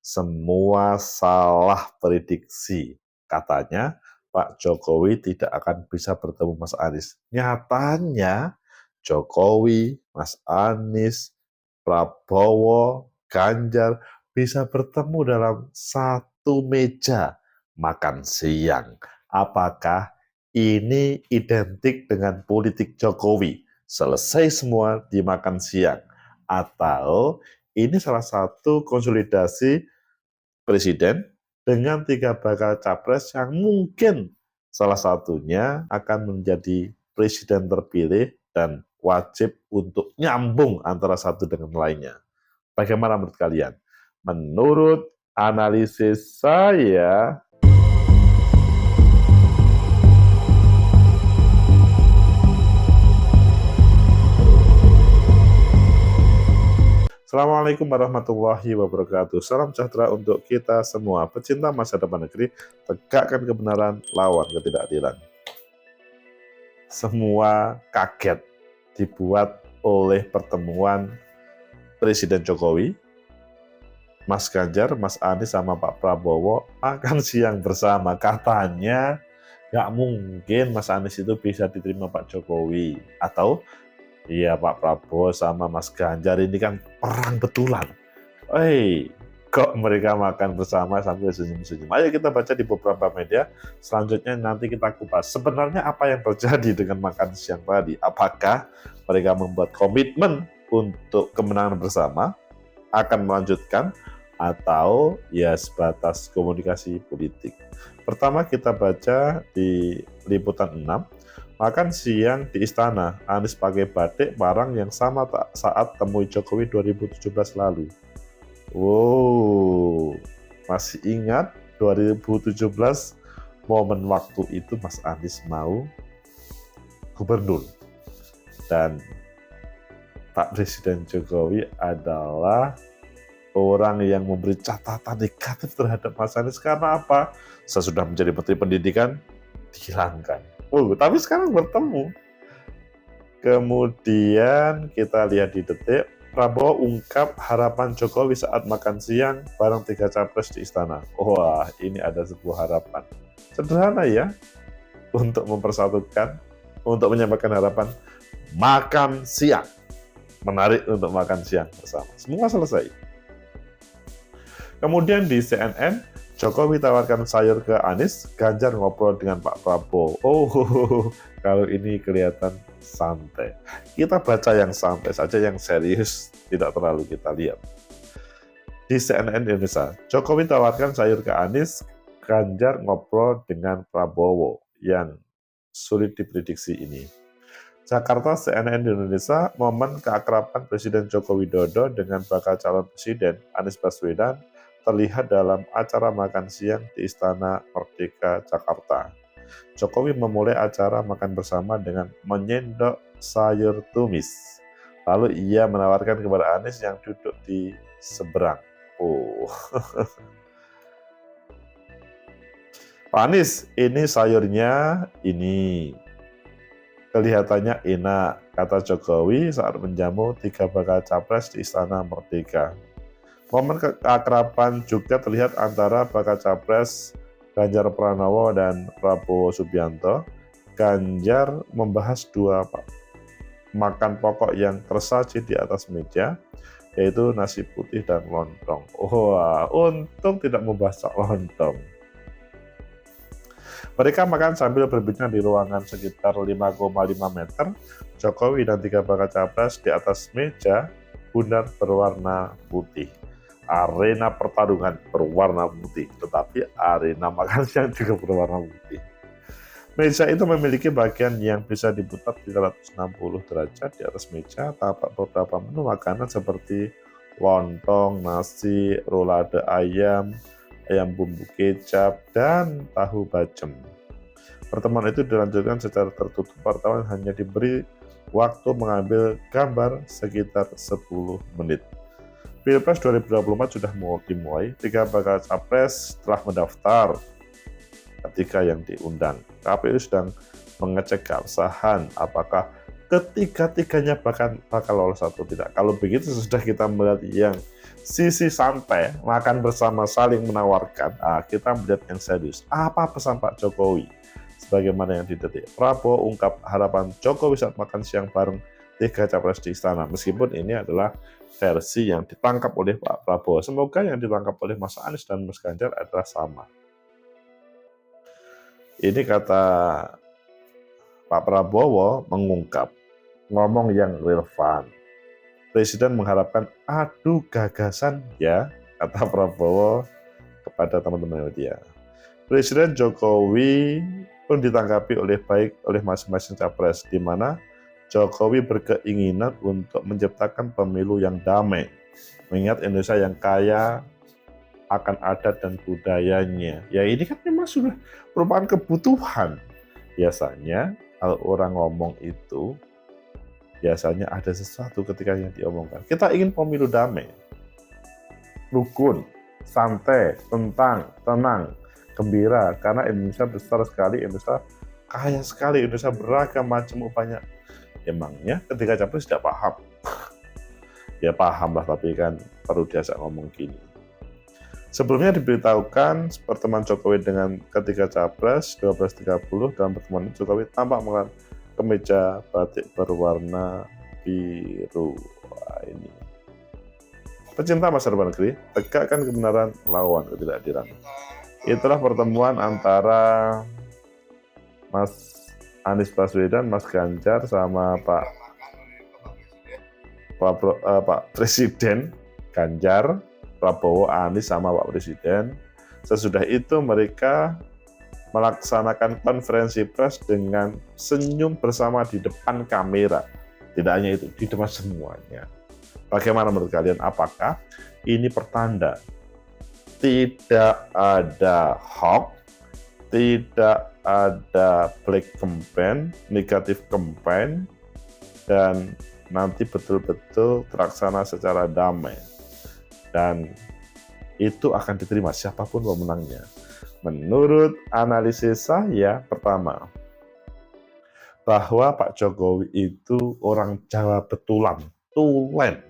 semua salah prediksi. Katanya Pak Jokowi tidak akan bisa bertemu Mas Anies. Nyatanya Jokowi, Mas Anies, Prabowo, Ganjar bisa bertemu dalam satu meja makan siang. Apakah ini identik dengan politik Jokowi? Selesai semua dimakan siang. Atau ini salah satu konsolidasi presiden dengan 3 bakal capres yang mungkin salah satunya akan menjadi presiden terpilih dan wajib untuk nyambung antara satu dengan lainnya. Bagaimana menurut kalian? Menurut analisis saya, Assalamualaikum warahmatullahi wabarakatuh. Salam sejahtera untuk kita semua. Pecinta masa depan negeri, tegakkan kebenaran, lawan ketidakadilan. Semua kaget dibuat oleh pertemuan Presiden Jokowi, Mas Ganjar, Mas Anies, sama Pak Prabowo makan siang bersama. Katanya nggak mungkin Mas Anies itu bisa diterima Pak Jokowi. Atau iya, Pak Prabowo sama Mas Ganjar ini kan perang betulan. Kok mereka makan bersama sambil senyum-senyum? Ayo kita baca di beberapa media. Selanjutnya nanti kita kupas sebenarnya apa yang terjadi dengan makan siang tadi. Apakah mereka membuat komitmen untuk kemenangan bersama, akan melanjutkan, atau ya sebatas komunikasi politik. Pertama kita baca di liputan 6. Makan siang di istana, Anies pakai batik barang yang sama saat temui Jokowi 2017 lalu. Wow, masih ingat 2017 momen waktu itu Mas Anies mau gubernur. Dan Pak Presiden Jokowi adalah orang yang memberi catatan negatif terhadap Mas Anies karena apa? Sesudah menjadi Menteri Pendidikan, dihilangkan. Tapi sekarang bertemu. Kemudian kita lihat di Detik, Prabowo ungkap harapan Jokowi saat makan siang bareng 3 capres di istana. Wah, ini ada sebuah harapan. Sederhana ya, untuk mempersatukan, untuk menyampaikan harapan, makan siang. Menarik untuk makan siang bersama. Semua selesai. Kemudian di CNN, Jokowi tawarkan sayur ke Anies, Ganjar ngobrol dengan Pak Prabowo. Kalau ini kelihatan santai. Kita baca yang santai saja, yang serius tidak terlalu kita lihat. Di CNN Indonesia, Jokowi tawarkan sayur ke Anies, Ganjar ngobrol dengan Prabowo. Yang sulit diprediksi ini. Jakarta, CNN Indonesia, momen keakraban Presiden Joko Widodo dengan bakal calon presiden Anies Baswedan terlihat dalam acara makan siang di Istana Merdeka, Jakarta. Jokowi memulai acara makan bersama dengan menyendok sayur tumis. Lalu ia menawarkan kepada Anies yang duduk di seberang. Pak Anies, ini sayurnya ini. Kelihatannya enak, kata Jokowi saat menjamu 3 bakal capres di Istana Merdeka. Momen keakraban juga terlihat antara bakal capres Ganjar Pranowo dan Prabowo Subianto. Ganjar membahas 2 makan pokok yang tersaji di atas meja, yaitu nasi putih dan lontong. Untung tidak membahas lontong. Mereka makan sambil berbincang di ruangan sekitar 5,5 meter. Jokowi dan 3 bakal capres di atas meja bundar berwarna putih. Arena pertarungan berwarna putih, tetapi arena makan siang juga berwarna putih. Meja itu memiliki bagian yang bisa diputar 360 derajat. Di atas meja tampak beberapa menu makanan seperti lontong, nasi, rolade ayam, ayam bumbu kecap, dan tahu bacem. Pertemuan itu dilanjutkan secara tertutup. Wartawan hanya diberi waktu mengambil gambar sekitar 10 menit. Pilpres 2024 sudah mau dimulai, 3 bakal capres telah mendaftar ketika yang diundang. KPU sedang mengecek keabsahan apakah ketiga-tiganya bakal lolos atau tidak. Kalau begitu sudah kita melihat yang sisi santai, makan bersama saling menawarkan, kita melihat yang serius. Apa pesan Pak Jokowi? Sebagaimana yang didetik, Prabowo ungkap harapan Jokowi saat makan siang bareng 3 capres di istana. Meskipun ini adalah versi yang ditangkap oleh Pak Prabowo. Semoga yang ditangkap oleh Mas Anies dan Mas Ganjar adalah sama. Ini kata Pak Prabowo mengungkap, ngomong yang relevan. Presiden mengharapkan adu gagasan ya, kata Prabowo kepada teman-teman media. Presiden Jokowi pun ditanggapi baik oleh masing-masing capres, di mana Jokowi berkeinginan untuk menciptakan pemilu yang damai, mengingat Indonesia yang kaya akan adat dan budayanya. Ya ini kan memang sudah merupakan kebutuhan. Biasanya kalau orang ngomong itu, biasanya ada sesuatu ketika yang diomongkan. Kita ingin pemilu damai, rukun, santai, tenang, gembira, karena Indonesia besar sekali, Indonesia kaya sekali, Indonesia beragam macam banyak. Emangnya ketika capres tidak paham? Ya paham lah, tapi kan perlu diajak ngomong gini. Sebelumnya diberitahukan pertemuan Jokowi dengan ketiga capres 12.30. Dalam pertemuan itu Jokowi tampak mengenakan kemeja batik berwarna biru. Wah, ini pecinta masa depan negeri, tegakkan kebenaran, lawan ketidakadilan. Itulah pertemuan antara Mas Anies Baswedan, Mas Ganjar sama Pak Presiden Ganjar, Prabowo, Anies sama Pak Presiden. Sesudah itu mereka melaksanakan konferensi pers dengan senyum bersama di depan kamera. Tidak hanya itu, di depan semuanya. Bagaimana menurut kalian? Apakah ini pertanda tidak ada hoax, tidak ada black campaign, negatif campaign, dan nanti betul-betul terlaksana secara damai? Dan itu akan diterima siapapun pemenangnya. Menurut analisis saya, pertama, bahwa Pak Jokowi itu orang Jawa betulan, tulen,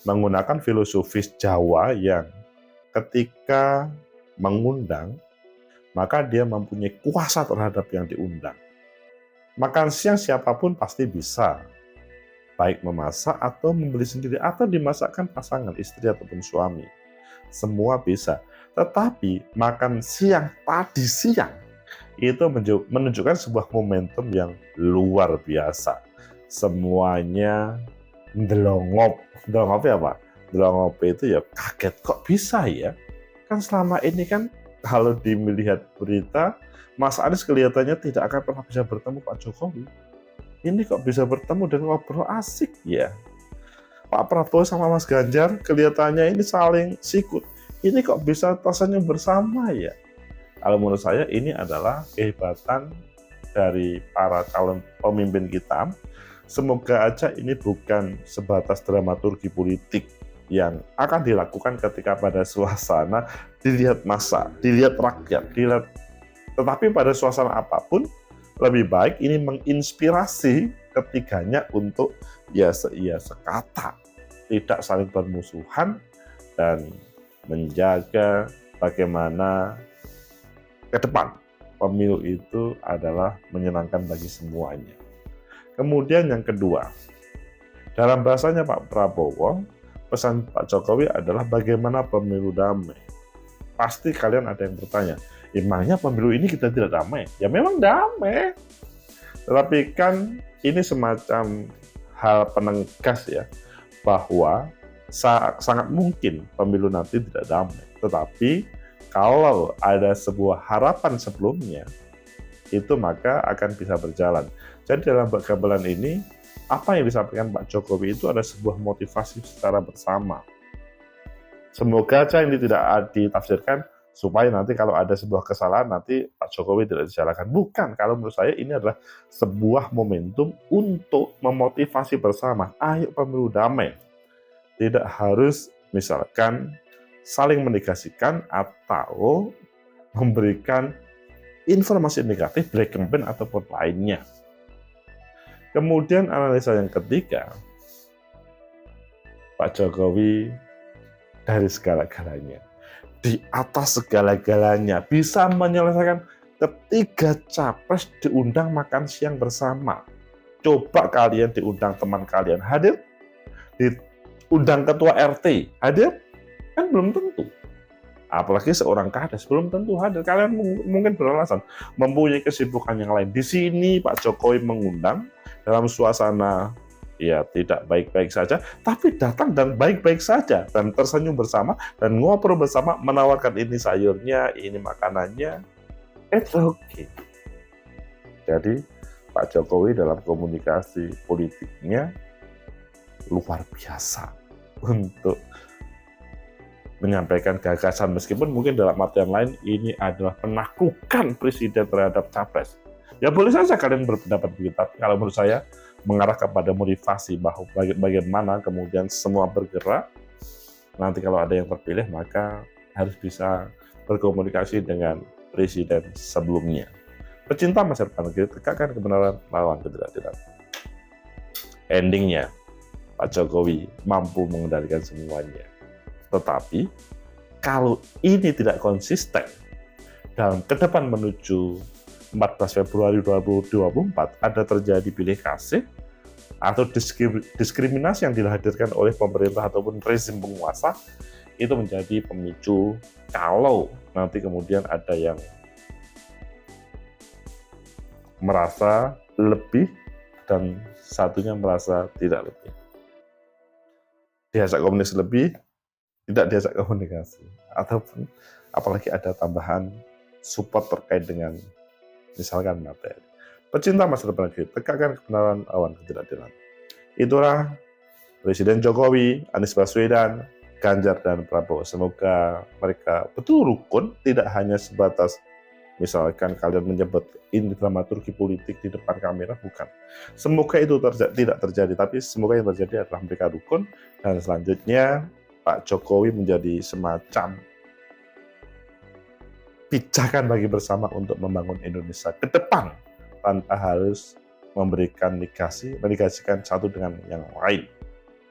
menggunakan filosofis Jawa yang ketika mengundang, maka dia mempunyai kuasa terhadap yang diundang. Makan siang siapapun pasti bisa, baik memasak atau membeli sendiri atau dimasakkan pasangan istri ataupun suami, semua bisa. Tetapi makan siang tadi siang itu menunjukkan sebuah momentum yang luar biasa. Semuanya ndelongop. Ndelongop apa? Ndelongop itu ya kaget, kok bisa ya? Kan selama ini kan kalau dilihat berita, Mas Anies kelihatannya tidak akan pernah bisa bertemu Pak Jokowi. Ini kok bisa bertemu dan ngobrol asik ya. Pak Prabowo sama Mas Ganjar kelihatannya ini saling sikut. Ini kok bisa rasanya bersama ya. Kalau menurut saya ini adalah kehebatan dari para calon pemimpin kita. Semoga aja ini bukan sebatas dramaturgi politik yang akan dilakukan ketika pada suasana dilihat massa, dilihat rakyat, tetapi pada suasana apapun, lebih baik ini menginspirasi ketiganya untuk ya sekata, tidak saling bermusuhan, dan menjaga bagaimana ke depan pemilu itu adalah menyenangkan bagi semuanya. Kemudian yang kedua, dalam bahasanya Pak Prabowo, pesan Pak Jokowi adalah bagaimana pemilu damai. Pasti kalian ada yang bertanya, emangnya pemilu ini kita tidak damai? Ya memang damai. Tetapi kan ini semacam hal penegas ya, bahwa sangat mungkin pemilu nanti tidak damai. Tetapi kalau ada sebuah harapan sebelumnya, itu maka akan bisa berjalan. Jadi dalam gambaran ini, apa yang disampaikan Pak Jokowi itu ada sebuah motivasi secara bersama. Semoga aja ini tidak ditafsirkan supaya nanti kalau ada sebuah kesalahan nanti Pak Jokowi tidak disalahkan. Bukan, kalau menurut saya ini adalah sebuah momentum untuk memotivasi bersama. Ayo pemilu damai. Tidak harus misalkan saling menegasikan atau memberikan informasi negatif, black campaign ataupun lainnya. Kemudian analisa yang ketiga, Pak Jokowi dari segala-galanya, di atas segala-galanya, bisa menyelesaikan ketiga capres diundang makan siang bersama. Coba kalian diundang teman kalian hadir, diundang ketua RT hadir, kan belum tentu. Apalagi seorang kades belum tentu hadir. Kalian mungkin beralasan mempunyai kesibukan yang lain. Di sini Pak Jokowi mengundang dalam suasana ya tidak baik-baik saja, tapi datang dan baik-baik saja dan tersenyum bersama dan ngobrol bersama, menawarkan ini sayurnya, ini makanannya. It's okay. Jadi Pak Jokowi dalam komunikasi politiknya luar biasa untuk menyampaikan gagasan, meskipun mungkin dalam artian lain ini adalah penaklukan presiden terhadap capres. Ya boleh saja kalian berpendapat begitu, tapi kalau menurut saya mengarah kepada motivasi bahwa bagaimana kemudian semua bergerak, nanti kalau ada yang terpilih maka harus bisa berkomunikasi dengan presiden sebelumnya. Pecinta masa depan negeri, tegakkan kebenaran, lawan ketidakadilan. Endingnya, Pak Jokowi mampu mengendalikan semuanya. Tetapi, kalau ini tidak konsisten dalam ke depan menuju 14 Februari 2024 ada terjadi pilih kasih atau diskriminasi yang dihadirkan oleh pemerintah ataupun rezim penguasa, itu menjadi pemicu kalau nanti kemudian ada yang merasa lebih dan satunya merasa tidak lebih. Diajak komunikasi lebih, tidak diajak komunikasi, ataupun apalagi ada tambahan support terkait dengan misalkan materi. Pecinta masa depan negeri, tegakkan kebenaran, lawan ketidakadilan. Itulah Presiden Jokowi, Anies Baswedan, Ganjar, dan Prabowo. Semoga mereka betul rukun, tidak hanya sebatas misalkan kalian menyebut ini dramaturgi politik di depan kamera, bukan. Semoga itu tidak terjadi, tapi semoga yang terjadi adalah mereka rukun, dan selanjutnya Pak Jokowi menjadi semacam pijakan bagi bersama untuk membangun Indonesia ke depan tanpa harus menegasikan satu dengan yang lain.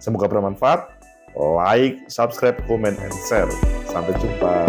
Semoga bermanfaat. Like, subscribe, comment, and share. Sampai jumpa.